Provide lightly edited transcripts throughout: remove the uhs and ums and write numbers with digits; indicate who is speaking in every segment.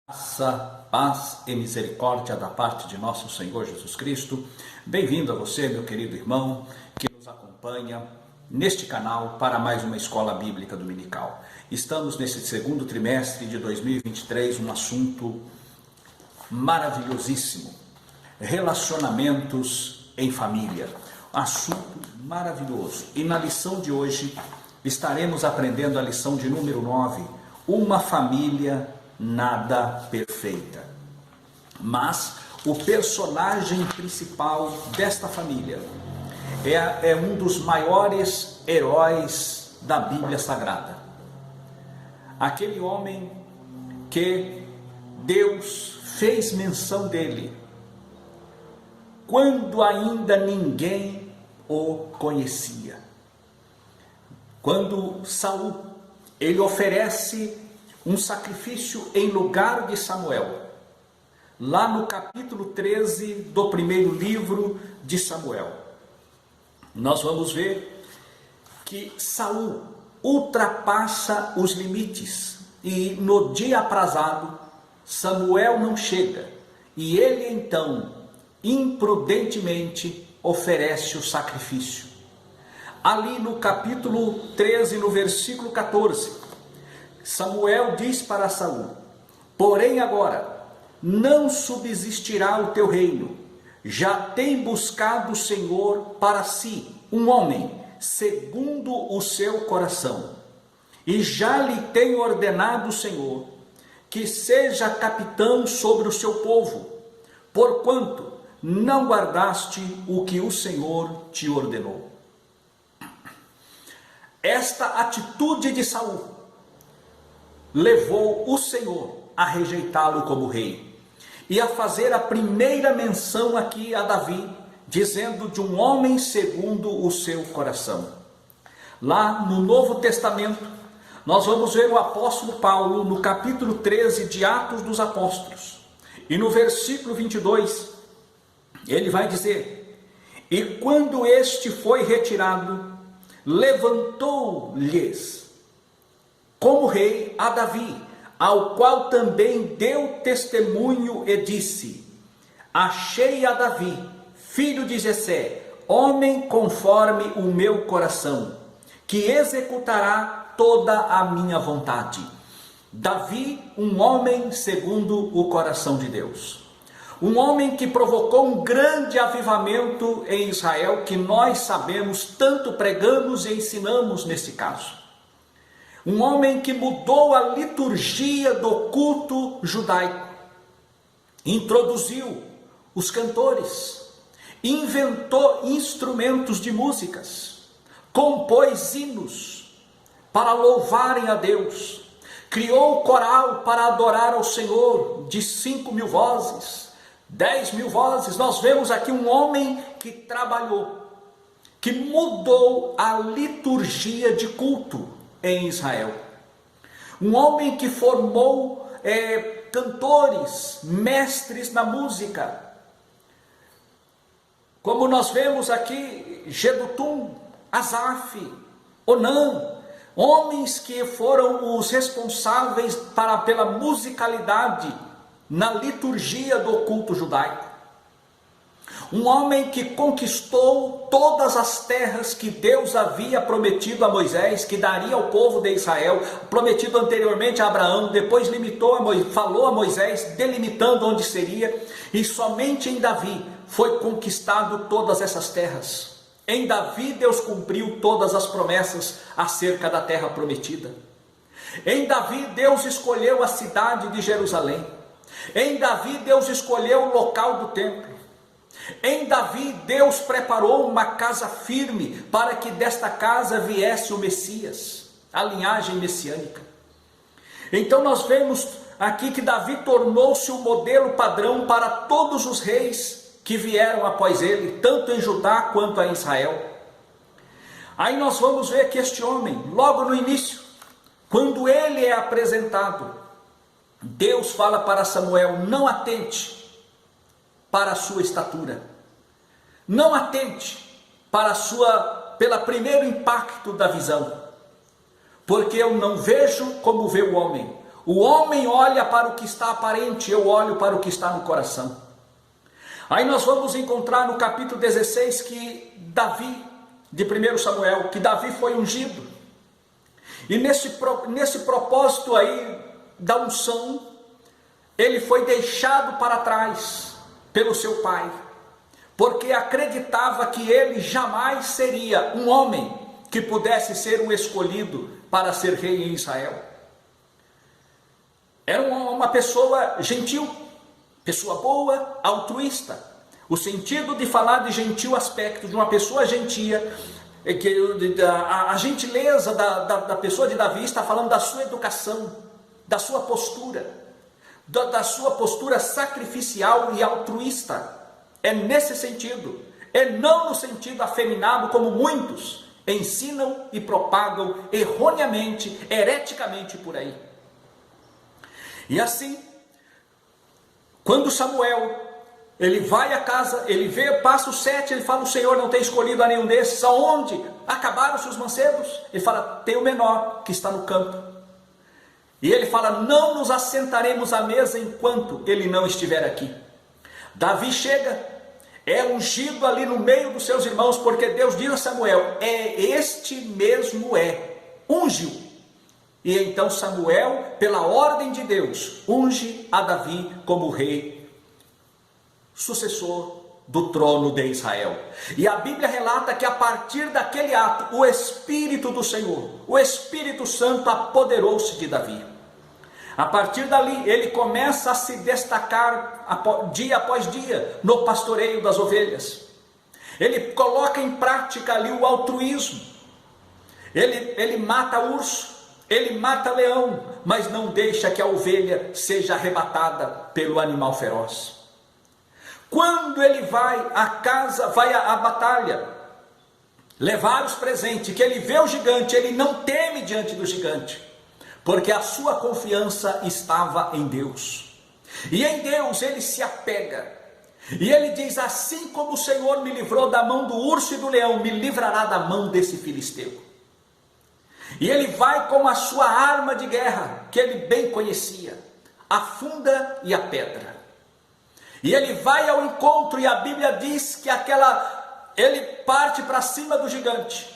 Speaker 1: Graça, paz e misericórdia da parte de nosso Senhor Jesus Cristo. Bem-vindo a você, meu querido irmão, que nos acompanha neste canal para mais uma escola bíblica dominical. Estamos nesse segundo trimestre de 2023, um assunto maravilhosíssimo: relacionamentos em família. Assunto maravilhoso. E na lição de hoje estaremos aprendendo a lição de número 9, uma família nada perfeita. Mas o personagem principal desta família é um dos maiores heróis da Bíblia Sagrada. Aquele homem que Deus fez menção dele quando ainda ninguém o conhecia. Quando Saul, ele oferece um sacrifício em lugar de Samuel, lá no capítulo 13 do primeiro livro de Samuel, nós vamos ver que Saul ultrapassa os limites e no dia aprazado Samuel não chega e ele então imprudentemente oferece o sacrifício. Ali no capítulo 13, no versículo 14, Samuel diz para Saul: porém agora não subsistirá o teu reino, já tem buscado o Senhor para si um homem segundo o seu coração, e já lhe tem ordenado o Senhor que seja capitão sobre o seu povo, porquanto não guardaste o que o Senhor te ordenou. Esta atitude de Saul levou o Senhor a rejeitá-lo como rei e a fazer a primeira menção aqui a Davi, dizendo de um homem segundo o seu coração. Lá no Novo Testamento, nós vamos ver o apóstolo Paulo no capítulo 13 de Atos dos Apóstolos, e no versículo 22, ele vai dizer: e quando este foi retirado, levantou-lhes como rei a Davi, ao qual também deu testemunho e disse: achei a Davi, filho de Jessé, homem conforme o meu coração, que executará toda a minha vontade. Davi, um homem segundo o coração de Deus. Um homem que provocou um grande avivamento em Israel, que nós sabemos, tanto pregamos e ensinamos nesse caso. Um homem que mudou a liturgia do culto judaico, introduziu os cantores, inventou instrumentos de músicas, compôs hinos para louvarem a Deus, criou coral para adorar ao Senhor de 5.000 vozes, 10.000 vozes. Nós vemos aqui um homem que trabalhou, que mudou a liturgia de culto em Israel. Um homem que formou cantores, mestres na música, como nós vemos aqui Jedutum, Asaf, Onã, homens que foram os responsáveis pela musicalidade na liturgia do culto judaico. Um homem que conquistou todas as terras que Deus havia prometido a Moisés, que daria ao povo de Israel, prometido anteriormente a Abraão, depois falou a Moisés, delimitando onde seria, e somente em Davi foi conquistado todas essas terras. Em Davi Deus cumpriu todas as promessas acerca da terra prometida. Em Davi Deus escolheu a cidade de Jerusalém. Em Davi Deus escolheu o local do templo. Em Davi, Deus preparou uma casa firme para que desta casa viesse o Messias, a linhagem messiânica. Então nós vemos aqui que Davi tornou-se o modelo padrão para todos os reis que vieram após ele, tanto em Judá quanto em Israel. Aí nós vamos ver que este homem, logo no início, quando ele é apresentado, Deus fala para Samuel: não atente para a sua estatura, não atente pelo primeiro impacto da visão, porque eu não vejo como vê o homem. O homem olha para o que está aparente, eu olho para o que está no coração. Aí nós vamos encontrar no capítulo 16 que Davi, de 1 Samuel, que Davi foi ungido. E nesse propósito aí da unção, ele foi deixado para trás pelo seu pai, porque acreditava que ele jamais seria um homem que pudesse ser um escolhido para ser rei em Israel. Era uma pessoa gentil, pessoa boa, altruísta. O sentido de falar de gentil aspecto, de uma pessoa gentia, a gentileza da pessoa de Davi está falando da sua educação, da sua postura, da sua postura sacrificial e altruísta. É nesse sentido, é não no sentido afeminado como muitos ensinam e propagam erroneamente, hereticamente por aí. E assim, quando Samuel, ele vai à casa, ele vê, passa o 7, ele fala, o Senhor não tem escolhido a nenhum desses, aonde? Acabaram-se os mancebos? Ele fala, tem o menor que está no campo. E ele fala, não nos assentaremos à mesa enquanto ele não estiver aqui. Davi chega, é ungido ali no meio dos seus irmãos, porque Deus diz a Samuel, este mesmo unge-o. E então Samuel, pela ordem de Deus, unge a Davi como rei, sucessor do trono de Israel. E a Bíblia relata que a partir daquele ato, o Espírito do Senhor, o Espírito Santo apoderou-se de Davi. A partir dali, ele começa a se destacar dia após dia no pastoreio das ovelhas. Ele coloca em prática ali o altruísmo. Ele mata urso, ele mata leão, mas não deixa que a ovelha seja arrebatada pelo animal feroz. Quando ele vai à casa, vai à batalha, levar os presentes, que ele vê o gigante, ele não teme diante do gigante, porque a sua confiança estava em Deus. E em Deus ele se apega. E ele diz, assim como o Senhor me livrou da mão do urso e do leão, me livrará da mão desse filisteu. E ele vai com a sua arma de guerra, que ele bem conhecia, a funda e a pedra. E ele vai ao encontro, e a Bíblia diz que ele parte para cima do gigante.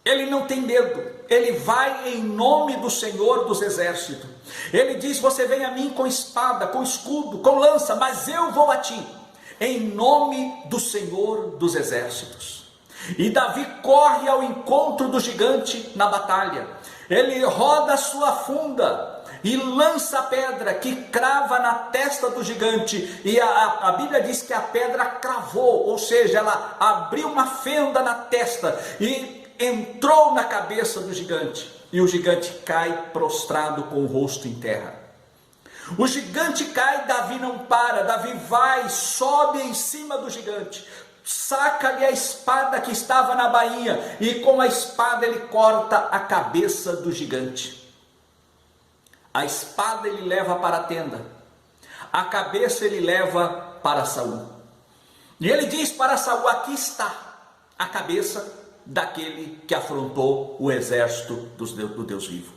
Speaker 1: Ele não tem medo, ele vai em nome do Senhor dos exércitos. Ele diz, você vem a mim com espada, com escudo, com lança, mas eu vou a ti, em nome do Senhor dos exércitos. E Davi corre ao encontro do gigante na batalha. Ele roda a sua funda e lança a pedra que crava na testa do gigante. E a Bíblia diz que a pedra cravou, ou seja, ela abriu uma fenda na testa e entrou na cabeça do gigante. E o gigante cai prostrado com o rosto em terra. O gigante cai, Davi não para. Davi vai, sobe em cima do gigante, saca-lhe a espada que estava na bainha, e com a espada ele corta a cabeça do gigante. A espada ele leva para a tenda, a cabeça ele leva para Saul. E ele diz para Saul, aqui está a cabeça daquele que afrontou o exército do Deus vivo.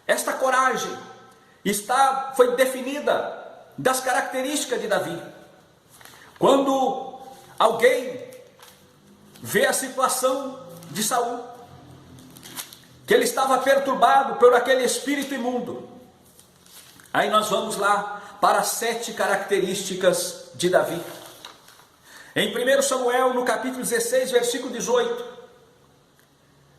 Speaker 1: Esta coragem foi definida das características de Davi. Quando alguém vê a situação de Saul, que ele estava perturbado por aquele espírito imundo, aí nós vamos lá para as 7 características de Davi. Em 1 Samuel, no capítulo 16, versículo 18,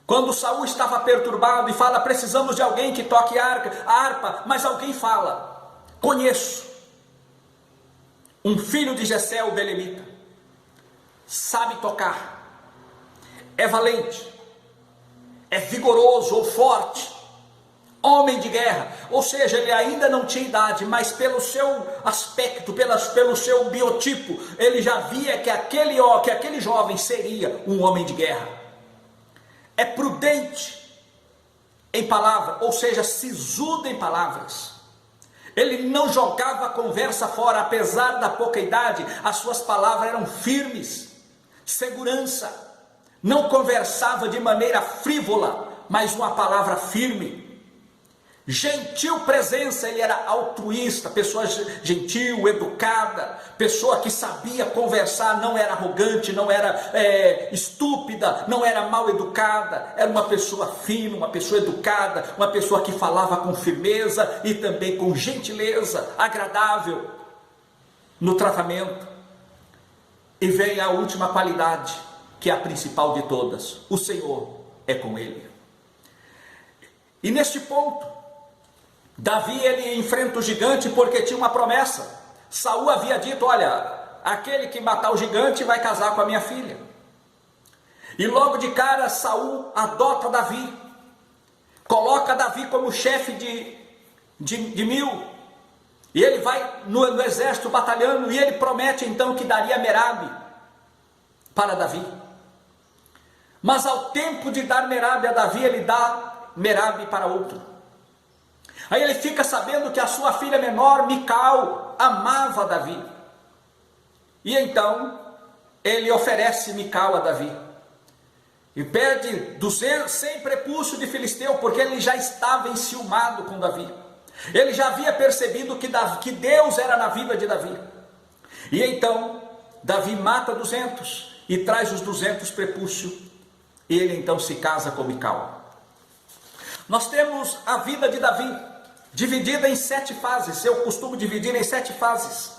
Speaker 1: quando Saul estava perturbado e fala, precisamos de alguém que toque a harpa, mas alguém fala, conheço um filho de Jessé o belemita, sabe tocar, é valente, é vigoroso ou forte, homem de guerra. Ou seja, ele ainda não tinha idade, mas pelo seu aspecto, pelo seu biotipo, ele já via que aquele jovem seria um homem de guerra. É prudente em palavra, ou seja, sisudo em palavras. Ele não jogava a conversa fora, apesar da pouca idade, as suas palavras eram firmes, segurança. Não conversava de maneira frívola, mas uma palavra firme. Gentil presença, ele era altruísta, pessoa gentil, educada, pessoa que sabia conversar, não era arrogante, não era estúpida, não era mal educada, era uma pessoa fina, uma pessoa educada, uma pessoa que falava com firmeza e também com gentileza, agradável no tratamento. E vem a última qualidade, que é a principal de todas: o Senhor é com ele. E neste ponto, Davi, ele enfrenta o gigante porque tinha uma promessa. Saul havia dito: olha, aquele que matar o gigante vai casar com a minha filha. E logo de cara Saul adota Davi, coloca Davi como chefe de 1000, e ele vai no exército batalhando, e ele promete então que daria Merabe para Davi. Mas ao tempo de dar Merabe a Davi, ele dá Merabe para outro. Aí ele fica sabendo que a sua filha menor, Mical, amava Davi. E então ele oferece Mical a Davi. E pede 100 prepúcios de filisteu, porque ele já estava enciumado com Davi. Ele já havia percebido que Deus era na vida de Davi. E então Davi mata 200 e traz os 200 prepúcios. E ele então se casa com Mical. Nós temos a vida de Davi dividida em 7 fases. Eu costumo dividir em 7 fases.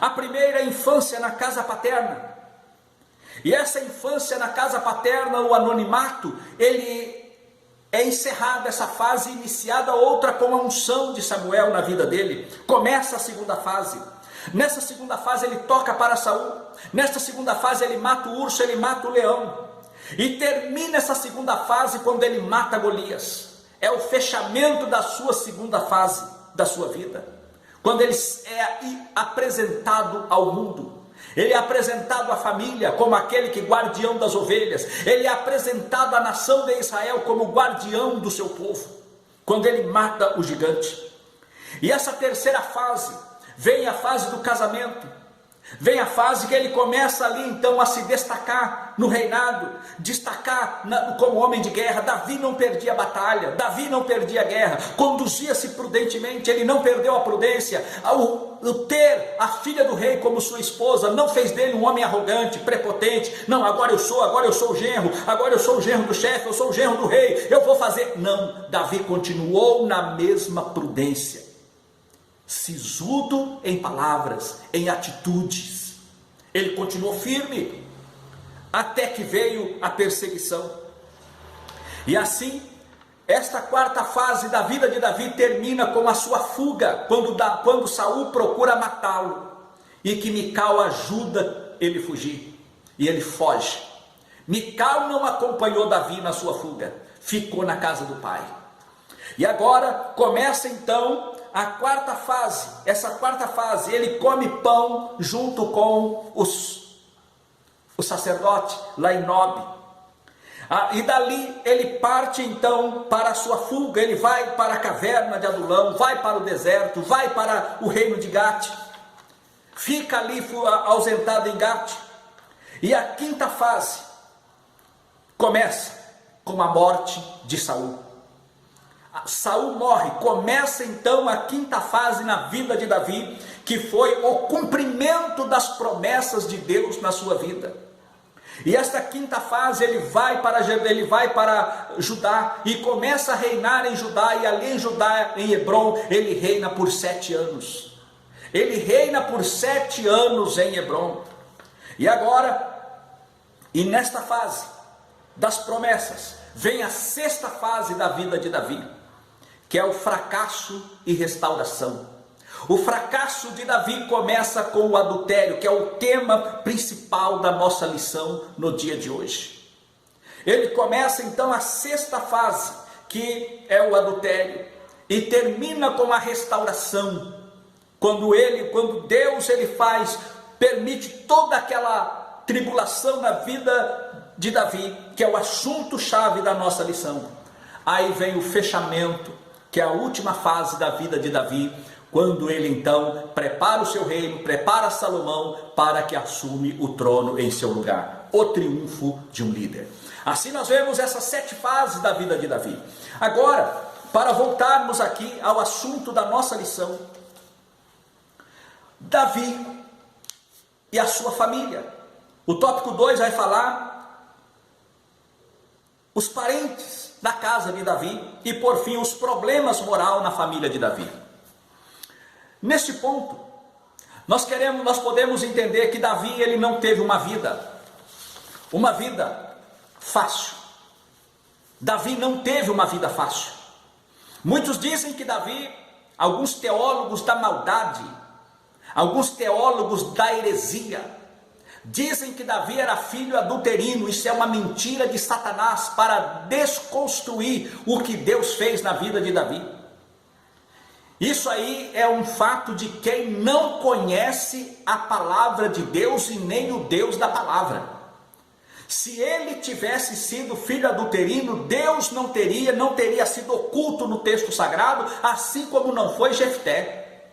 Speaker 1: A primeira é a infância na casa paterna. E essa infância na casa paterna, o anonimato, ele é encerrado, essa fase iniciada, outra com a unção de Samuel na vida dele. Começa a segunda fase. Nessa segunda fase ele toca para Saul. Nesta segunda fase ele mata o urso, ele mata o leão. E termina essa segunda fase quando ele mata Golias. É o fechamento da sua segunda fase da sua vida, quando ele é apresentado ao mundo. Ele é apresentado à família como aquele que guardião das ovelhas. Ele é apresentado à nação de Israel como guardião do seu povo, quando ele mata o gigante. E essa terceira fase, vem a fase do casamento. Vem a fase que ele começa ali então a se destacar no reinado, destacar como homem de guerra. Davi não perdia a batalha, Davi não perdia a guerra, conduzia-se prudentemente, ele não perdeu a prudência. O ter a filha do rei como sua esposa não fez dele um homem arrogante, prepotente. Não, agora eu sou o genro, agora eu sou o genro do chefe, eu sou o genro do rei, eu vou fazer. Não, Davi continuou na mesma prudência. Sisudo em palavras, em atitudes. Ele continuou firme até que veio a perseguição. E assim, esta quarta fase da vida de Davi termina com a sua fuga, quando Saul procura matá-lo, e que Mical ajuda ele a fugir, e ele foge. Mical não acompanhou Davi na sua fuga, ficou na casa do pai. E agora começa então a quarta fase. Essa quarta fase, ele come pão junto com o sacerdote lá em Nob. E dali ele parte então para a sua fuga. Ele vai para a caverna de Adulão, vai para o deserto, vai para o reino de Gate, fica ali ausentado em Gate. E a quinta fase começa com a morte de Saul. Saul morre, começa então a quinta fase na vida de Davi, que foi o cumprimento das promessas de Deus na sua vida. E esta quinta fase ele vai para Judá e começa a reinar em Judá, e ali em Judá, em Hebrom, ele reina por 7 anos. Ele reina por 7 anos em Hebrom. E agora, e nesta fase das promessas, vem a sexta fase da vida de Davi, que é o fracasso e restauração. O fracasso de Davi começa com o adultério, que é o tema principal da nossa lição no dia de hoje. Ele começa então a sexta fase, que é o adultério, e termina com a restauração, quando Deus permite toda aquela tribulação na vida de Davi, que é o assunto-chave da nossa lição. Aí vem o fechamento, que é a última fase da vida de Davi, quando ele então prepara o seu reino, prepara Salomão para que assume o trono em seu lugar. O triunfo de um líder. Assim nós vemos essas 7 fases da vida de Davi. Agora, para voltarmos aqui ao assunto da nossa lição, Davi e a sua família. O tópico 2 vai falar os parentes da casa de Davi e, por fim, os problemas morais na família de Davi. Neste ponto, nós podemos entender que Davi, ele não teve uma vida fácil. Davi não teve uma vida fácil. Muitos dizem que Davi, alguns teólogos da maldade, alguns teólogos da heresia, dizem que Davi era filho adulterino. Isso é uma mentira de Satanás para desconstruir o que Deus fez na vida de Davi. Isso aí é um fato de quem não conhece a palavra de Deus e nem o Deus da palavra. Se ele tivesse sido filho adulterino, Deus não teria sido oculto no texto sagrado, assim como não foi Jefté,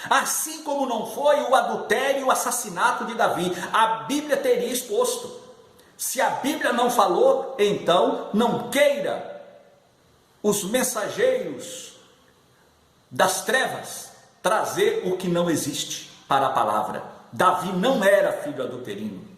Speaker 1: assim como não foi o adultério e o assassinato de Davi. A Bíblia teria exposto. Se a Bíblia não falou, então não queira os mensageiros das trevas trazer o que não existe para a palavra. Davi não era filho adulterino.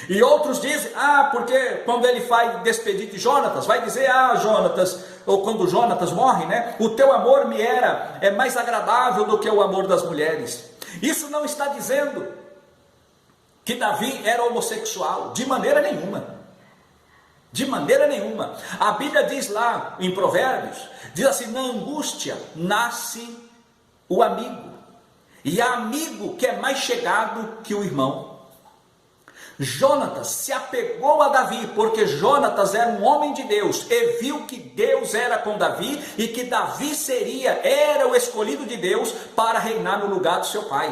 Speaker 1: E outros dizem, porque quando ele vai despedir de Jonatas, vai dizer, Jonatas, ou quando Jonatas morre, né? O teu amor me é mais agradável do que o amor das mulheres. Isso não está dizendo que Davi era homossexual, de maneira nenhuma. De maneira nenhuma. A Bíblia diz lá em Provérbios, diz assim, na angústia nasce o amigo, e há amigo que é mais chegado que o irmão. Jonatas se apegou a Davi, porque Jonatas era um homem de Deus, e viu que Deus era com Davi, e que Davi era o escolhido de Deus para reinar no lugar do seu pai.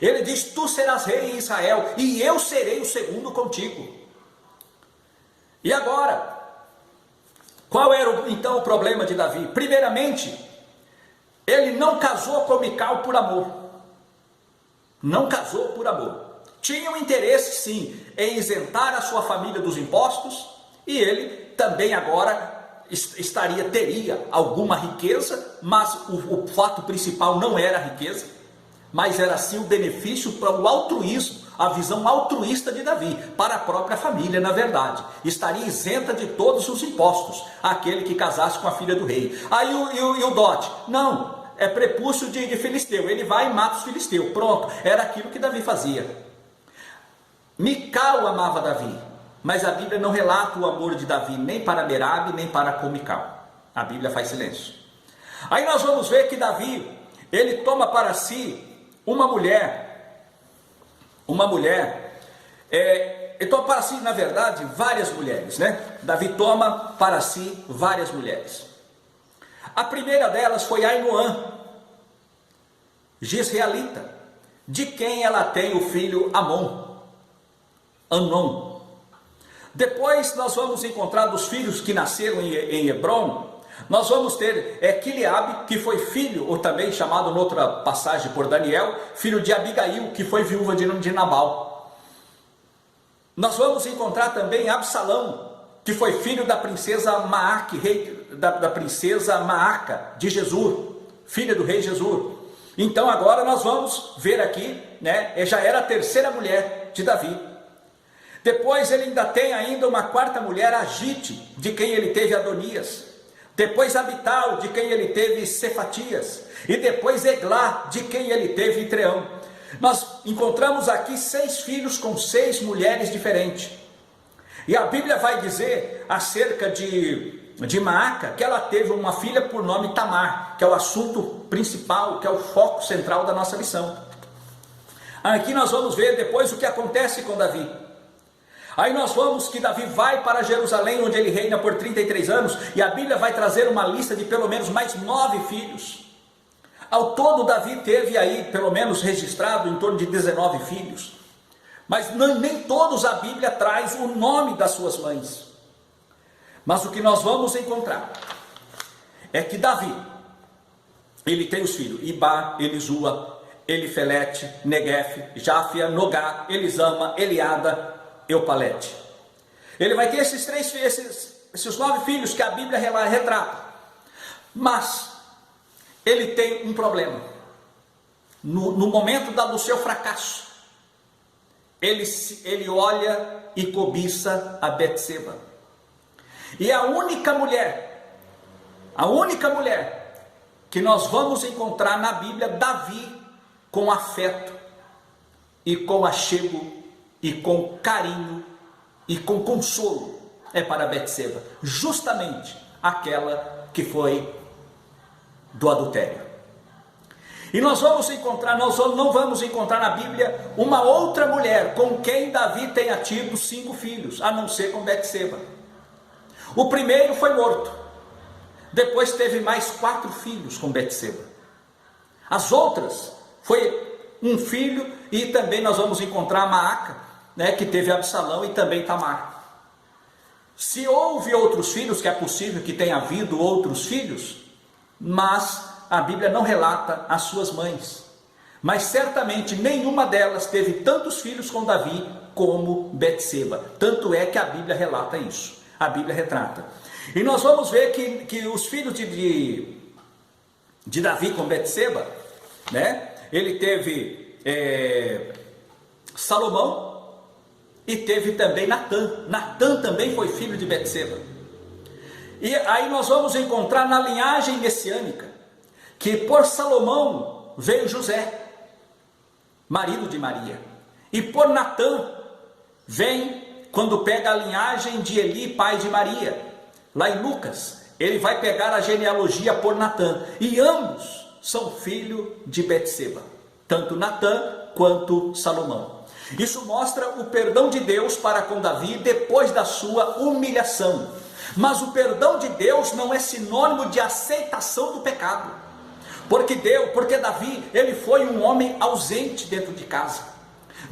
Speaker 1: Ele diz, tu serás rei em Israel, e eu serei o segundo contigo. E agora, qual era então o problema de Davi? Primeiramente, ele não casou com Mical por amor. Não casou por amor. Tinha um interesse, sim, em isentar a sua família dos impostos, e ele também agora teria alguma riqueza, mas o fato principal não era a riqueza, mas era sim o benefício para o altruísmo, a visão altruísta de Davi, para a própria família, na verdade. Estaria isenta de todos os impostos, aquele que casasse com a filha do rei. Aí o dote, não, é prepúcio de filisteu, ele vai e mata os filisteus, pronto, era aquilo que Davi fazia. Mical amava Davi, mas a Bíblia não relata o amor de Davi nem para Merabe, nem para com Mical. A Bíblia faz silêncio. Aí nós vamos ver que Davi, ele toma para si uma mulher, ele toma para si, na verdade, várias mulheres, né? Davi toma para si várias mulheres. A primeira delas foi Ainoã, Jezreelita, de quem ela tem o filho Anon. Depois nós vamos encontrar dos filhos que nasceram em Hebron, nós vamos ter Quileabe, que foi filho, ou também chamado noutra passagem por Daniel, filho de Abigail, que foi viúva de Nabal. Nós vamos encontrar também Absalão, que foi filho da princesa Maaque, da princesa Maaca de Gesur, filha do rei Gesur. Então agora nós vamos ver aqui, né, já era a terceira mulher de Davi. Depois ele tem uma quarta mulher, Agite, de quem ele teve Adonias. Depois Abital, de quem ele teve Cefatias. E depois Eglá, de quem ele teve Itreão. Nós encontramos aqui 6 filhos com 6 mulheres diferentes. E a Bíblia vai dizer acerca de Maaca, que ela teve uma filha por nome Tamar, que é o assunto principal, que é o foco central da nossa lição. Aqui nós vamos ver depois o que acontece com Davi. Aí nós vamos que Davi vai para Jerusalém, onde ele reina por 33 anos, e a Bíblia vai trazer uma lista de pelo menos mais 9 filhos. Ao todo, Davi teve aí, pelo menos registrado, em torno de 19 filhos. Mas nem todos a Bíblia traz o nome das suas mães. Mas o que nós vamos encontrar é que Davi, ele tem os filhos Ibá, Elisua, Elifelete, Neguef, Jáfia, Nogá, Elisama, Eliada, Eupalete. Ele vai ter esses 9 filhos que a Bíblia retrata. Mas ele tem um problema. No momento do seu fracasso, ele olha e cobiça a Betseba. E a única mulher que nós vamos encontrar na Bíblia, Davi, com afeto e com achego e com carinho e com consolo, é para Betseba, justamente aquela que foi do adultério. E nós não vamos encontrar na Bíblia uma outra mulher com quem Davi tenha tido 5 filhos, a não ser com Betseba. O primeiro foi morto, depois teve mais 4 filhos com Betseba. As outras foi um filho, e também nós vamos encontrar Maaca, né, que teve Absalão, e também Tamar. Se houve outros filhos, que é possível que tenha havido outros filhos, mas a Bíblia não relata as suas mães. Mas certamente nenhuma delas teve tantos filhos com Davi como Betseba. Tanto é que a Bíblia relata isso. A Bíblia retrata. E nós vamos ver que os filhos de Davi com Betseba, né? Ele teve Salomão e teve também Natã. Natã também foi filho de Betseba. E aí nós vamos encontrar na linhagem messiânica que por Salomão veio José, marido de Maria. E por Natã vem, quando pega a linhagem de Eli, pai de Maria. Lá em Lucas, ele vai pegar a genealogia por Natã. E ambos são filhos de Betseba. Tanto Natã quanto Salomão. Isso mostra o perdão de Deus para com Davi depois da sua humilhação. Mas o perdão de Deus não é sinônimo de aceitação do pecado. Porque Davi, ele foi um homem ausente dentro de casa.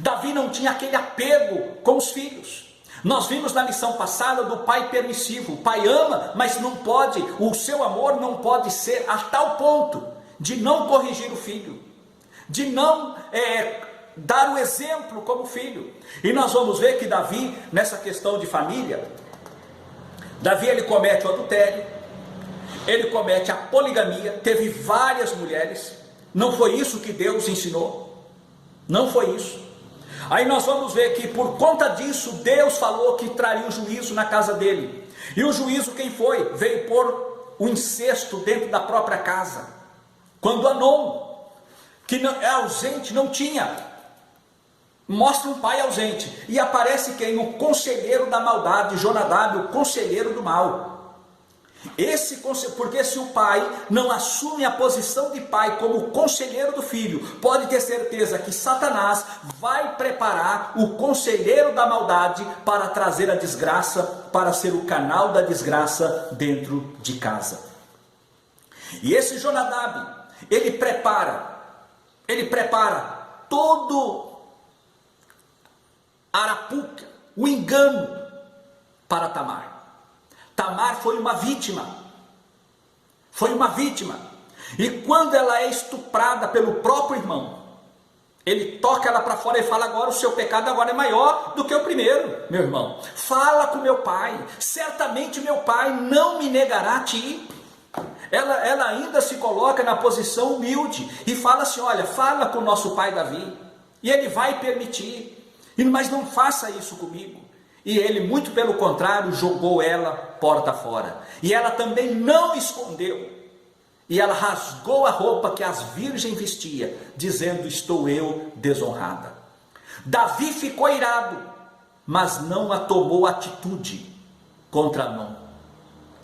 Speaker 1: Davi não tinha aquele apego com os filhos. Nós vimos na lição passada do pai permissivo. O pai ama, mas não pode, o seu amor não pode ser a tal ponto de não corrigir o filho, de não dar o exemplo como filho. E nós vamos ver que Davi, nessa questão de família, Davi ele comete o adultério, ele comete a poligamia, teve várias mulheres. Não foi isso que Deus ensinou, não foi isso. Aí nós vamos ver que por conta disso Deus falou que traria o juízo na casa dele. E o juízo quem foi? Veio por o incesto dentro da própria casa. Quando Anom, que é ausente, não tinha, mostra um pai ausente, e aparece quem? O conselheiro da maldade, Jonadab, o conselheiro do mal. Porque se o pai não assume a posição de pai como conselheiro do filho, pode ter certeza que Satanás vai preparar o conselheiro da maldade para trazer a desgraça, para ser o canal da desgraça dentro de casa. E esse Jonadab, ele prepara todo a arapuca, o engano para Tamar. Tamar foi uma vítima, e quando ela é estuprada pelo próprio irmão, ele toca ela para fora e fala: agora o seu pecado agora é maior do que o primeiro, meu irmão, fala com meu pai, certamente meu pai não me negará a ti. Ela ainda se coloca na posição humilde, e fala assim: olha, fala com o nosso pai Davi, e ele vai permitir, mas não faça isso comigo. E ele, muito pelo contrário, jogou ela porta fora. E ela também não escondeu. E ela rasgou a roupa que as virgens vestiam, dizendo: estou eu desonrada. Davi ficou irado, mas não a tomou atitude contra Amnon,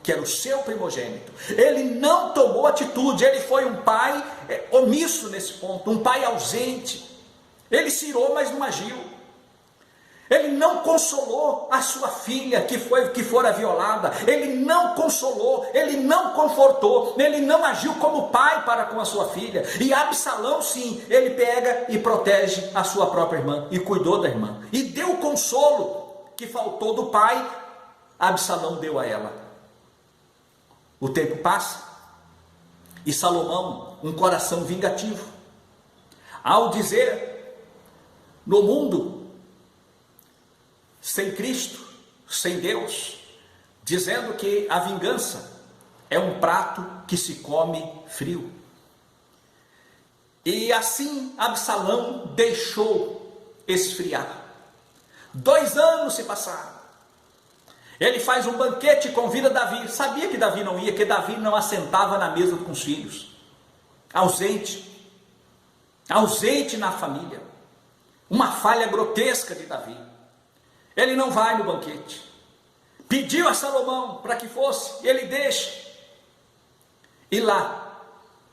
Speaker 1: que era o seu primogênito. Ele não tomou atitude, ele foi um pai omisso nesse ponto, um pai ausente. Ele se irou, mas não agiu. Ele não consolou a sua filha que fora violada, ele não consolou, ele não confortou, ele não agiu como pai para com a sua filha. E Absalão, sim, ele pega e protege a sua própria irmã, e cuidou da irmã, e deu o consolo que faltou do pai, Absalão deu a ela. O tempo passa, e Salomão, um coração vingativo, ao dizer: no mundo sem Cristo, sem Deus, dizendo que a vingança é um prato que se come frio. E assim Absalão deixou esfriar. 2 anos se passaram. Ele faz um banquete e convida Davi. Sabia que Davi não ia, que Davi não assentava na mesa com os filhos. Ausente na família. Uma falha grotesca de Davi. Ele não vai no banquete. Pediu a Salomão para que fosse, ele deixa. E lá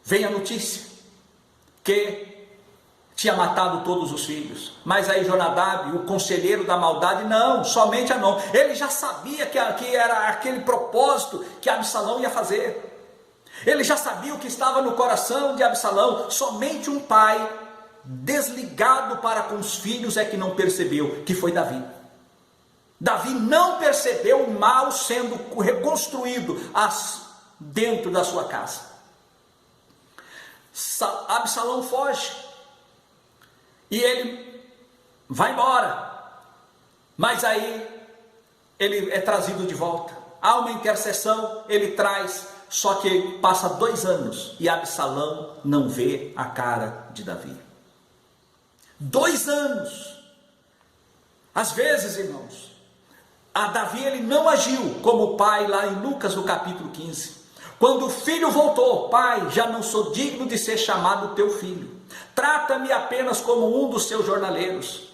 Speaker 1: vem a notícia que tinha matado todos os filhos. Mas aí Jonadab, o conselheiro da maldade, não, somente Anom. Ele já sabia que era aquele propósito que Absalão ia fazer. Ele já sabia o que estava no coração de Absalão. Somente um pai desligado para com os filhos é que não percebeu, que foi Davi. Davi não percebeu o mal sendo reconstruído dentro da sua casa. Absalão foge e ele vai embora, mas aí ele é trazido de volta. Há uma intercessão, ele traz, só que passa 2 anos e Absalão não vê a cara de Davi. 2 anos. Às vezes, irmãos, a Davi ele não agiu como o pai lá em Lucas no capítulo 15. Quando o filho voltou, pai, já não sou digno de ser chamado teu filho. Trata-me apenas como um dos seus jornaleiros.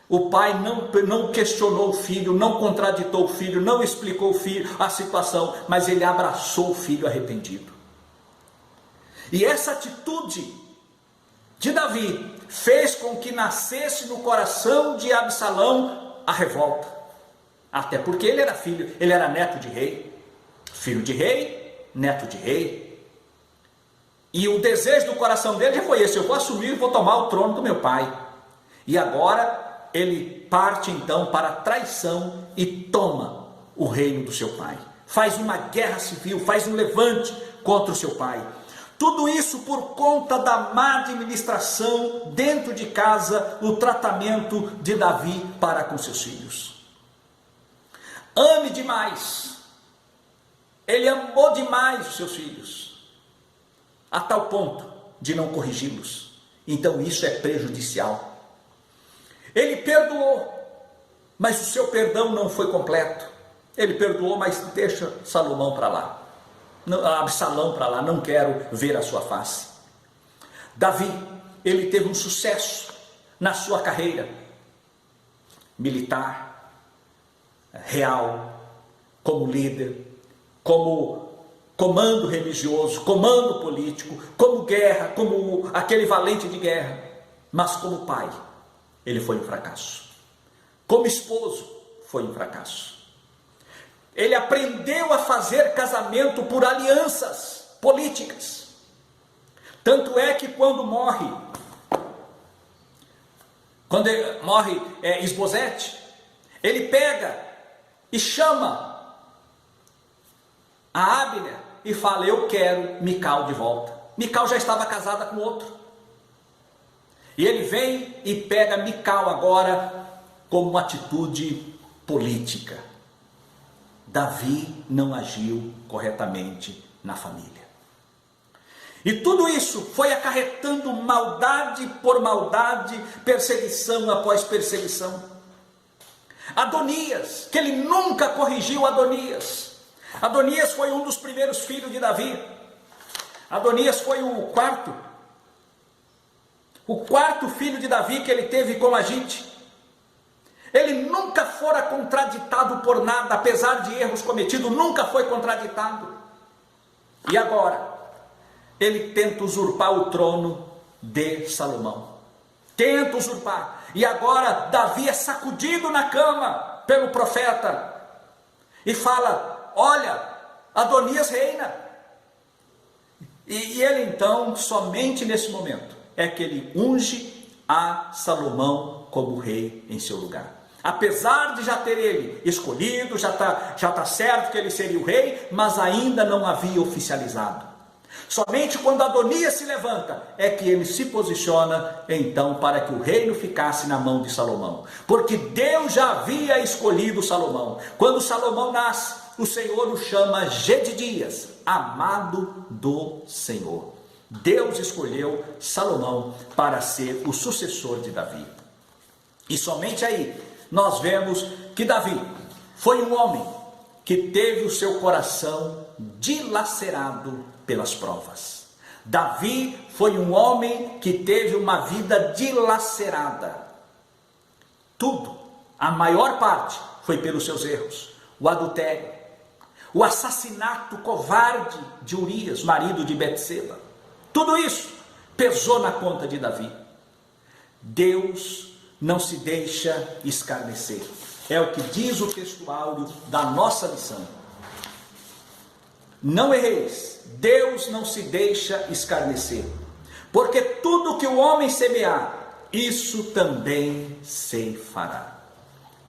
Speaker 1: O pai não questionou o filho, não contraditou o filho, não explicou o filho a situação, mas ele abraçou o filho arrependido. E essa atitude de Davi fez com que nascesse no coração de Absalão a revolta. Até porque ele era filho, ele era neto de rei, filho de rei, neto de rei. E o desejo do coração dele já foi esse: eu vou assumir e vou tomar o trono do meu pai. E agora ele parte então para a traição e toma o reino do seu pai. Faz uma guerra civil, faz um levante contra o seu pai. Tudo isso por conta da má administração dentro de casa, o tratamento de Davi para com seus filhos. Ame demais. Ele amou demais os seus filhos, a tal ponto de não corrigi-los. Então isso é prejudicial. Ele perdoou, mas o seu perdão não foi completo. Ele perdoou, mas deixa Salomão para lá, Absalão para lá, não quero ver a sua face. Davi, ele teve um sucesso na sua carreira militar, real, como líder, como comando religioso, comando político, como guerra, como aquele valente de guerra. Mas como pai, ele foi um fracasso. Como esposo, foi um fracasso. Ele aprendeu a fazer casamento por alianças políticas. Tanto é que quando morre Isbosete, ele pega e chama a Abner e fala: eu quero Mical de volta. Mical já estava casada com outro. E ele vem e pega Mical agora como uma atitude política. Davi não agiu corretamente na família. E tudo isso foi acarretando maldade por maldade, perseguição após perseguição. Adonias, que ele nunca corrigiu Adonias. Adonias foi um dos primeiros filhos de Davi. Adonias foi o quarto filho de Davi que ele teve com Agite. Ele nunca fora contraditado por nada, apesar de erros cometidos, nunca foi contraditado. E agora, ele tenta usurpar o trono de Salomão. Tenta usurpar. E agora Davi é sacudido na cama pelo profeta e fala: olha, Adonias reina. E ele então, somente nesse momento, é que ele unge a Salomão como rei em seu lugar. Apesar de já ter ele escolhido, já tá certo que ele seria o rei, mas ainda não havia oficializado. Somente quando Adonias se levanta é que ele se posiciona então para que o reino ficasse na mão de Salomão, porque Deus já havia escolhido Salomão. Quando Salomão nasce, o Senhor o chama Gedidias, amado do Senhor. Deus escolheu Salomão para ser o sucessor de Davi. E somente aí nós vemos que Davi foi um homem que teve o seu coração dilacerado pelas provas. Davi foi um homem que teve uma vida dilacerada. Tudo, a maior parte, foi pelos seus erros. O adultério, o assassinato covarde de Urias, marido de Betseba. Tudo isso pesou na conta de Davi. Deus não se deixa escarnecer. É o que diz o textuário da nossa lição. Não erreis, Deus não se deixa escarnecer, porque tudo que o homem semear, isso também se fará.